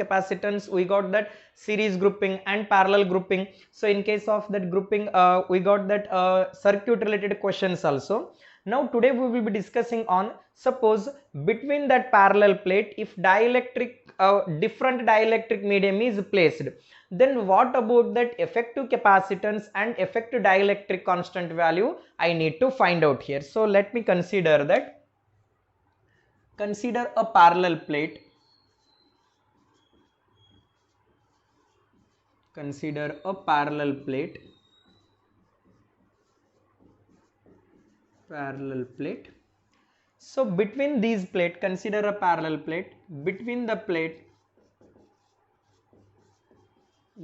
capacitance, we got that series grouping and parallel grouping. So in case of that grouping, we got that circuit related questions also. Now today we will be discussing on, suppose between that parallel plate, if dielectric different dielectric medium is placed, then what about that effective capacitance and effective dielectric constant value I need to find out here. So let me consider that, consider a parallel plate, consider a parallel plate, parallel plate. So between these plate, consider a parallel plate, between the plate,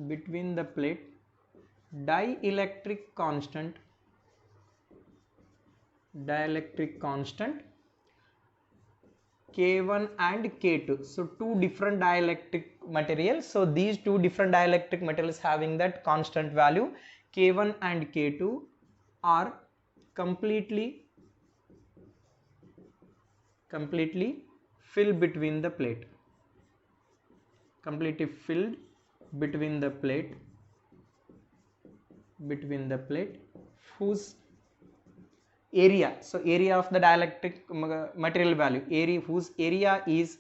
between the plate, dielectric constant, dielectric constant K1 and K2. So two different dielectric materials. So these two different dielectric materials having that constant value K1 and K2 are completely filled between the plate, completely filled between the plate, between the plate, whose area, so area of the dielectric material value, area whose area is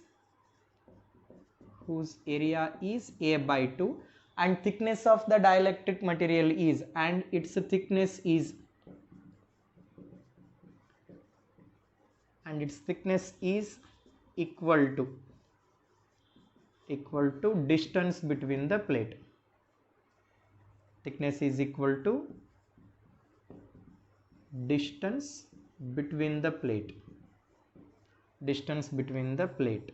A by 2, and thickness of the dielectric material is, and its thickness is, and its thickness is equal to distance between the plate, thickness is equal to distance between the plate, distance between the plate.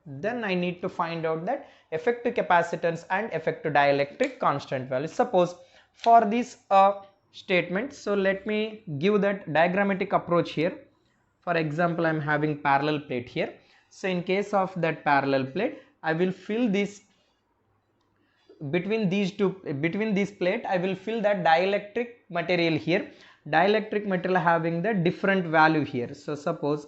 Then I need to find out that effective capacitance and effective dielectric constant value. Suppose for this statement, so let me give that diagrammatic approach here. For example, I am having parallel plate here. So in case of that parallel plate, I will fill this between these two, between this plate I will fill that dielectric material here, dielectric material having the different value here. So suppose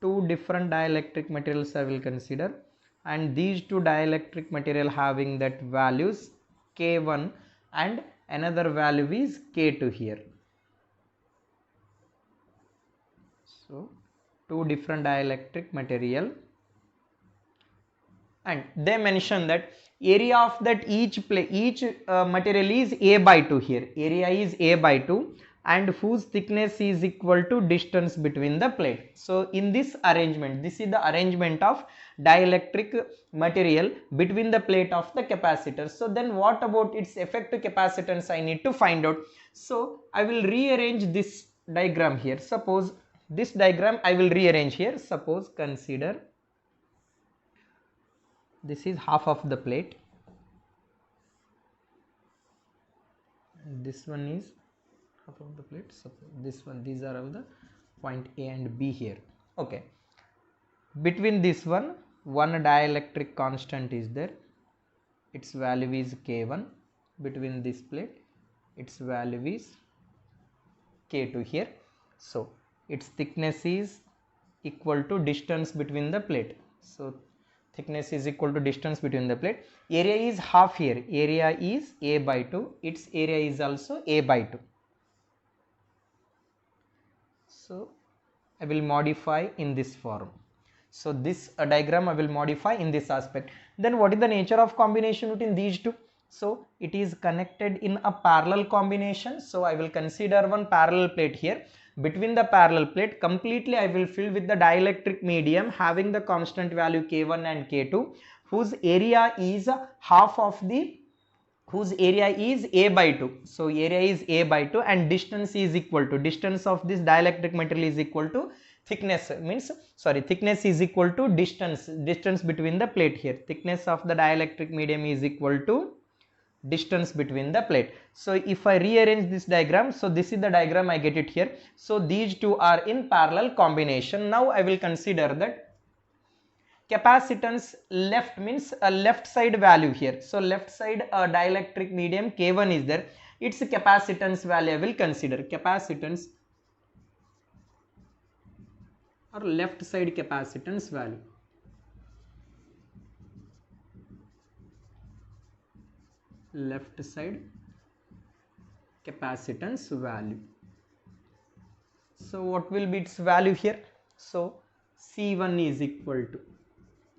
two different dielectric materials I will consider, and these two dielectric material having that values K1 and another value is K2 here. So two different dielectric material, and they mention that area of that each material is A by 2 here, area is A by 2, and whose thickness is equal to distance between the plate. So in this arrangement, this is the arrangement of dielectric material between the plate of the capacitor. So then what about its effective capacitance I need to find out. So I will rearrange this diagram here. Suppose this diagram I will rearrange here. Suppose consider this is half of the plate, this one is half of the plate, suppose this one, these are all the point A and B here. Okay, between this one dielectric constant is there, its value is K1, between this plate its value is K2 here. So its thickness is equal to distance between the plate, so thickness is equal to distance between the plate. Area is half here, area is A by 2, its area is also A by 2. So I will modify in this form. So this diagram I will modify in this aspect. Then what is the nature of combination between these two? So it is connected in a parallel combination. So I will consider one parallel plate here. Between the parallel plate completely I will fill with the dielectric medium having the constant value K1 and K2, whose area is half of the, whose area is A by 2. So area is A by 2 and distance is equal to, distance of this dielectric material is equal to thickness, means sorry, thickness is equal to distance between the plate here. Thickness of the dielectric medium is equal to distance between the plate. So if I rearrange this diagram, so this is the diagram I get it here. So these two are in parallel combination. Now I will consider that capacitance left, means a left side value here. So left side dielectric medium K1 is there, its capacitance value I will consider. Capacitance or left side capacitance value. Left side capacitance value. So what will be its value here? So C1 is equal to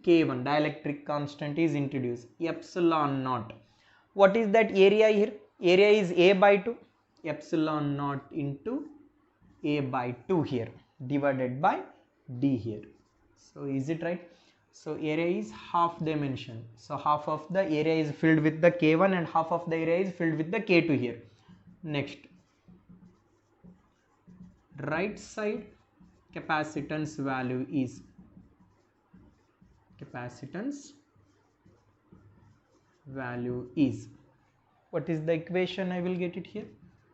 K1, dielectric constant is introduced, epsilon naught. What is that area here? Area is A by 2, epsilon naught into A by 2 here, divided by D here. So is it right? So area is half dimension. So half of the area is filled with the K1 and half of the area is filled with the K2 here. Next, right side capacitance value is what is the equation? I will get it here.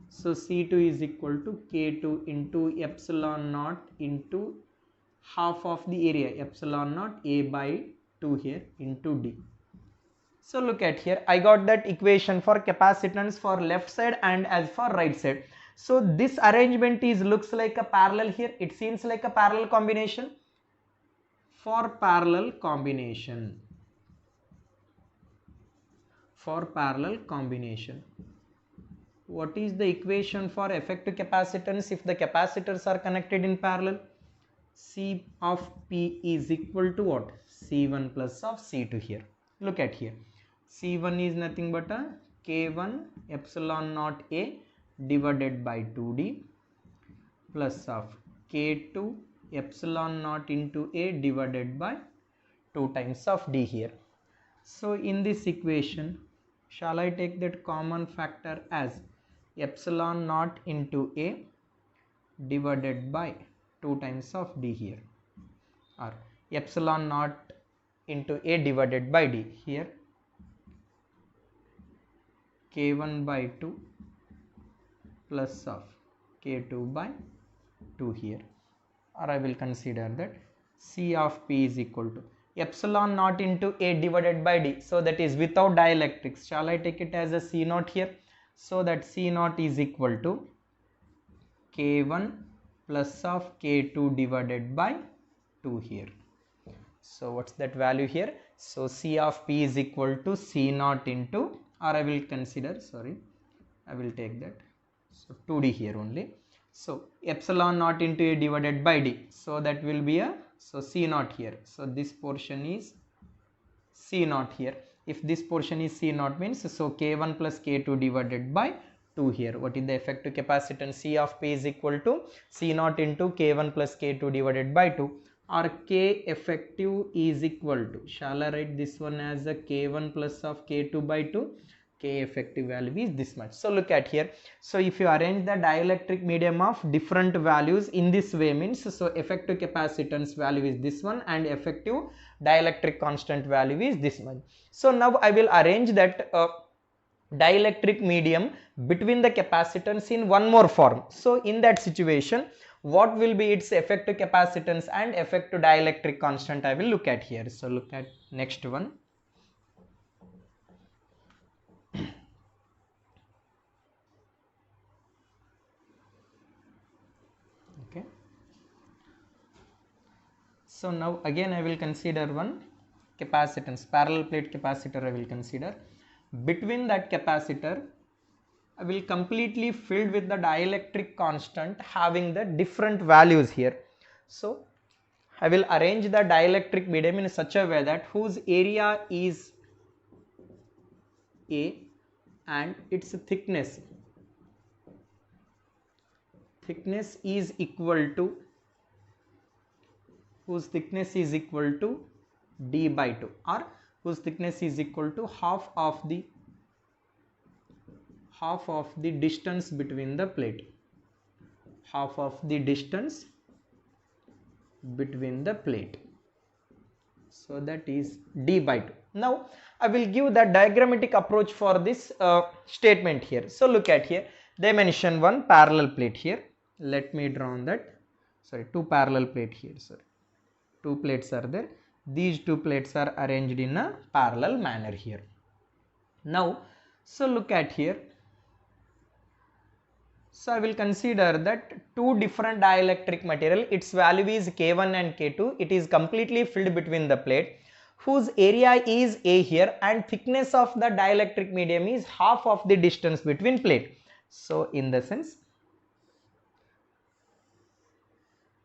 So C2 is equal to K2 into epsilon naught into half of the area, epsilon naught A by 2 here into D. So look at here, I got that equation for capacitance for left side and as for right side. So this arrangement looks like a parallel here. It seems like a parallel combination. For parallel combination, what is the equation for effective capacitance if the capacitors are connected in parallel? C of P is equal to what? C1 plus of C2 here. Look at here. C1 is nothing but a K1 epsilon naught A divided by 2D plus of K2 epsilon naught into A divided by 2 times of D here. So in this equation, shall I take that common factor as epsilon naught into A divided by 2 times of D here, or epsilon naught into A divided by D here, K1 by 2 plus of K2 by 2 here, or I will consider that C of P is equal to epsilon naught into A divided by D. So that is without dielectrics. Shall I take it as a C naught here? So that C naught is equal to K1 plus of K2 divided by 2 here. So what's that value here? So C of P is equal to C naught into, or I will consider, sorry, I will take that. So 2D here only. So epsilon naught into A divided by D. So that will be a, so C naught here. So this portion is C naught here. If this portion is C naught means, so K1 plus K2 divided by 2 here. What is the effective capacitance? C of P is equal to C naught into K1 plus K2 divided by 2, or K effective is equal to, shall I write this one as a K1 plus of K2 by 2? K effective value is this much. So look at here. So if you arrange the dielectric medium of different values in this way means, so effective capacitance value is this one and effective dielectric constant value is this one. So now I will arrange that dielectric medium between the capacitance in one more form. So in that situation, what will be its effective capacitance and effective dielectric constant? I will look at here. So look at next one. Okay. So now again I will consider one capacitance, parallel plate capacitor I will consider. Between that capacitor, I will completely filled with the dielectric constant having the different values here. So I will arrange the dielectric medium in such a way that whose area is A and its thickness is equal to, whose thickness is equal to D by 2, or whose thickness is equal to half of the distance between the plate, half of the distance between the plate. So that is D by 2. Now I will give the diagrammatic approach for this statement here. So look at here, they mention one parallel plate here. Let me draw on that, sorry, two parallel plate here, sorry, two plates are there. These two plates are arranged in a parallel manner here. Now, so look at here, So I will consider that two different dielectric material, its value is K1 and K2. It is completely filled between the plate, whose area is A here, and thickness of the dielectric medium is half of the distance between plate. So in the sense,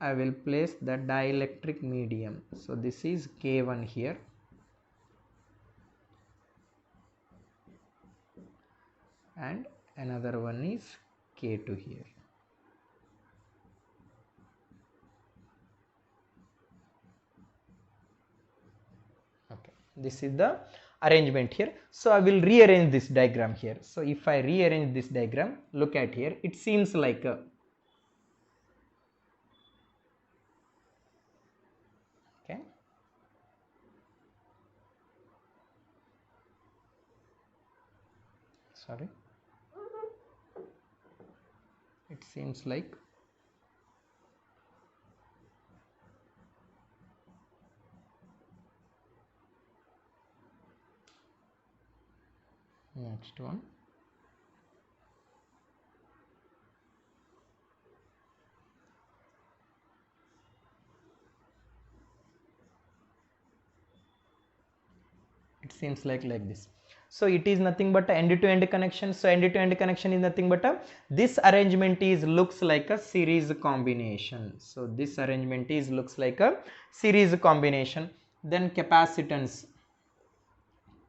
I will place the dielectric medium. So this is K1 here, and another one is K2 here. Okay, this is the arrangement here. So I will rearrange this diagram here. So if I rearrange this diagram, look at here, it seems like a okay. Sorry, it seems like next one. It seems like this. So it is nothing but end-to-end connection. So end-to-end connection is nothing but this arrangement is looks like a series combination. So this arrangement is looks like a series combination. Then capacitance.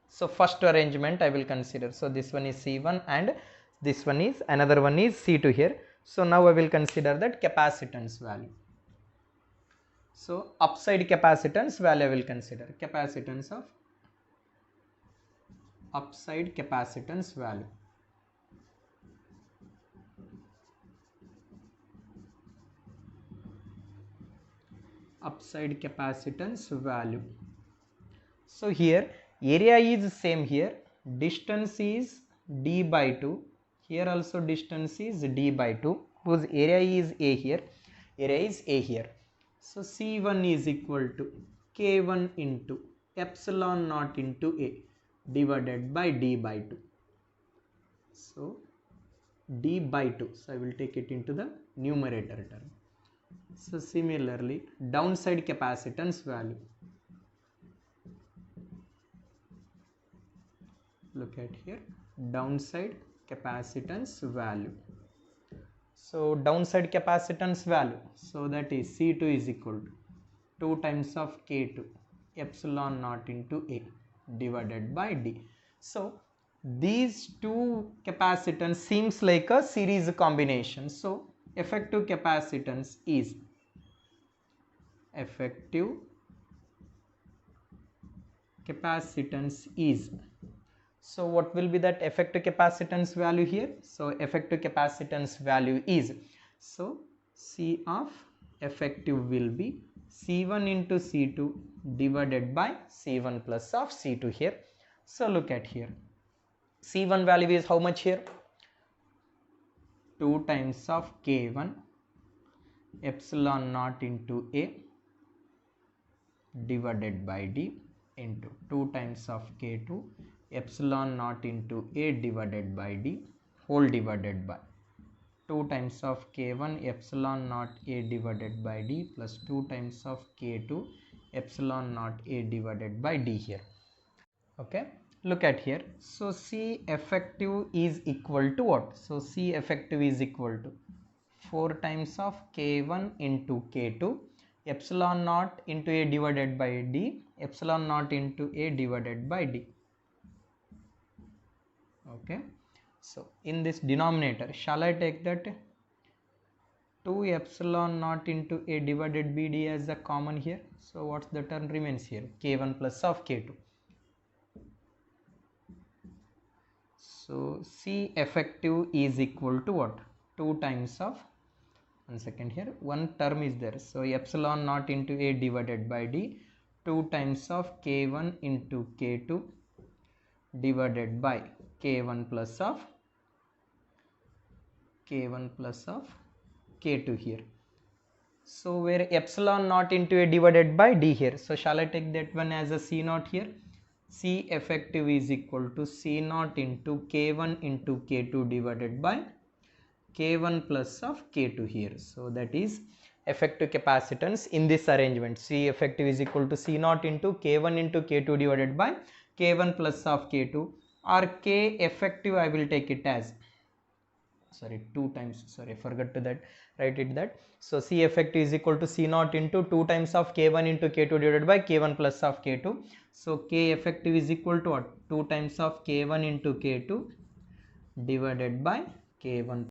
So first arrangement I will consider. So this one is C1 and this one is another one is C2 here. So now I will consider that capacitance value. So upside capacitance value I will consider capacitance of upside capacitance value. Upside capacitance value. So here area is same here, distance is d by 2, here also distance is d by 2, whose area is a here, area is a here. So C1 is equal to K1 into epsilon naught into a divided by d by 2. So d by 2, so I will take it into the numerator term. So similarly downside capacitance value, look at here, downside capacitance value. So downside capacitance value, so that is C2 is equal to 2 times of K2 epsilon naught into a divided by d. So these two capacitance seems like a series combination. So effective capacitance is so what will be that effective capacitance value here? So effective capacitance value is, so C of effective will be C1 into C2 divided by C1 plus of C2 here. So look at here, C1 value is how much here? 2 times of K1 epsilon naught into a divided by d into 2 times of K2 epsilon naught into a divided by d whole divided by 2 times of K1 epsilon naught a divided by d plus 2 times of K2 epsilon naught a divided by d here. Okay, look at here. So C effective is equal to what? So C effective is equal to 4 times of K1 into K2 epsilon naught into a divided by d epsilon naught into a divided by d. Okay, so in this denominator shall I take that 2 epsilon naught into a divided by d as a common here? So what's the term remains here? K1 plus of K2. So C effective is equal to what? 2 times of, one second here, one term is there, so epsilon naught into a divided by d 2 times of K1 into K2 divided by K1 plus of K2 here. So where epsilon naught into a divided by d here, so shall I take that one as a C naught here? C effective is equal to C naught into K1 into K2 divided by K1 plus of K2 here. So that is effective capacitance in this arrangement. C effective is equal to C naught into K1 into K2 divided by K1 plus of K2, or K effective I will take it as, sorry, 2 times, sorry, I forgot to that write it that. So C effective is equal to C naught into 2 times of K1 into K2 divided by K1 plus of K2. So K effective is equal to what? 2 times of K1 into K2 divided by K1